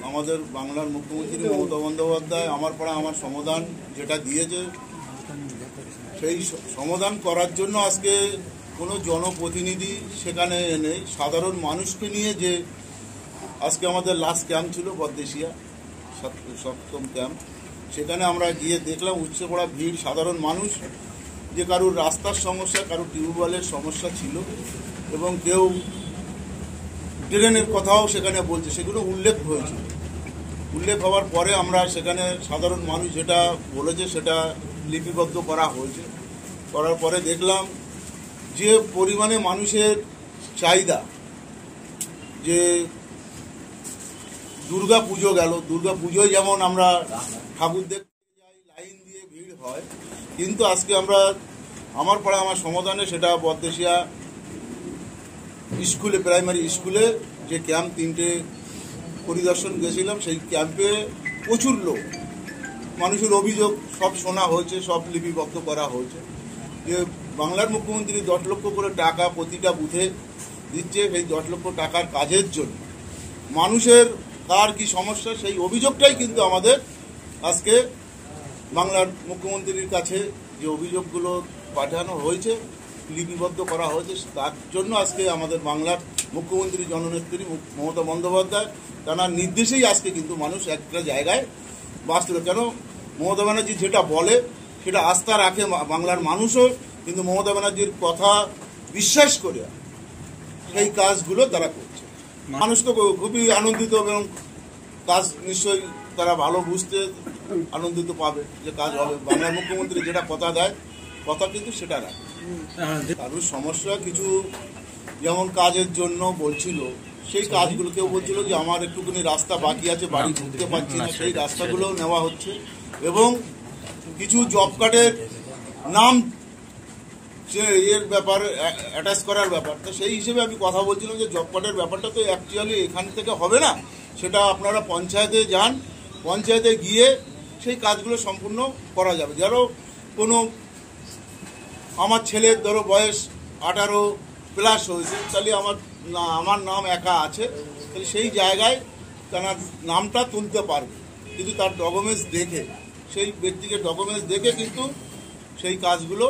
আমাদের বাংলার মুখ্যমন্ত্রী মমতা বন্দ্যোপাধ্যায় আমার পাড়া আমার সমাধান যেটা দিয়েছে সেই সমাধান করার জন্য আজকে কোনো জনপ্রতিনিধি সেখানে নেই, সাধারণ মানুষকে নিয়ে যে আজকে আমাদের লাস্ট ক্যাম্প ছিল বদ্দেশিয়া সপ্তম ক্যাম্প, সেখানে আমরা গিয়ে দেখলাম উচ্চে পড়া ভিড়, সাধারণ মানুষ যে কারুর রাস্তার সমস্যা, কারুর টিউবওয়েলের সমস্যা ছিল এবং কেউ ট্রেনের কথাও সেখানে বলছে, সেগুলো উল্লেখ হয়েছিল। উল্লেখ হওয়ার পরে আমরা সেখানে সাধারণ মানুষ যেটা বলেছে সেটা লিপিবদ্ধ করা হয়েছে। করার পরে দেখলাম যে পরিমাণে মানুষের চাহিদা, যে দুর্গা পুজো গেল, দুর্গা পুজোয় যেমন আমরা ঠাকুর দেখতে যাই, লাইন দিয়ে ভিড় হয়, কিন্তু আজকে আমরা আমার পাড়া আমার সমাধানে সেটা বদ্দেশিয়া স্কুলে, প্রাইমারি স্কুলে যে ক্যাম্প 3টে পরিদর্শন গেছিলাম, সেই ক্যাম্পে প্রচুর লোক, মানুষের অভিযোগ সব শোনা হয়েছে, সব লিপিবদ্ধ করা হয়েছে যে বাংলার মুখ্যমন্ত্রী 10 লক্ষ করে টাকা প্রতিটা বুথে দিচ্ছে, সেই 10 লক্ষ টাকার কাজের জন্য মানুষের কার কি সমস্যা সেই অভিযোগটাই কিন্তু আমাদের আজকে বাংলার মুখ্যমন্ত্রীর কাছে যে অভিযোগগুলো পাঠানো হয়েছে, লিপিবদ্ধ করা হয়েছে, তার জন্য আজকে আমাদের বাংলার মুখ্যমন্ত্রী জননেত্রী মমতা বন্দ্যোপাধ্যায় তার নির্দেশেই আজকে কিন্তু মানুষ একটা জায়গায় বাঁচল। কেন মমতা ব্যানার্জি যেটা বলে সেটা আস্থা রাখে বাংলার মানুষও, কিন্তু মমতা ব্যানার্জির কথা বিশ্বাস করে সেই কাজগুলো তারা করছে। মানুষ তো খুবই আনন্দিত এবং কাজ নিশ্চয়ই তারা ভালো বুঝতে আনন্দিত পাবে যে কাজ হবে। বাংলার মুখ্যমন্ত্রী যেটা কথা দেয়, কথা কিন্তু সেটা রাখে। কারোর সমস্যা কিছু যেমন কাজের জন্য বলছিল, সেই কাজগুলো কেউ বলছিল যে আমার একটুখানি রাস্তা বাকি আছে, বাড়ি ঢুকতে পারছি না, সেই রাস্তাগুলোও নেওয়া হচ্ছে এবং কিছু জব কার্ডের নাম এর ব্যাপার অ্যাটাচ করার ব্যাপার, তো সেই হিসেবে আমি কথা বলছিলাম যে জব কার্ডের ব্যাপারটা তো অ্যাকচুয়ালি এখান থেকে হবে না, সেটা আপনারা পঞ্চায়েতে যান, পঞ্চায়েতে গিয়ে সেই কাজগুলো সম্পূর্ণ করা যাবে। যারা কোনো আমার ছেলের ধরো বয়স 18+ হয়েছে, তাহলে আমার নাম একা আছে, তাহলে সেই জায়গায় তার নামটা তুলতে পারবে, কিন্তু তার ডকুমেন্টস দেখে, সেই ব্যক্তিকে ডকুমেন্টস দেখে কিন্তু সেই কাজগুলো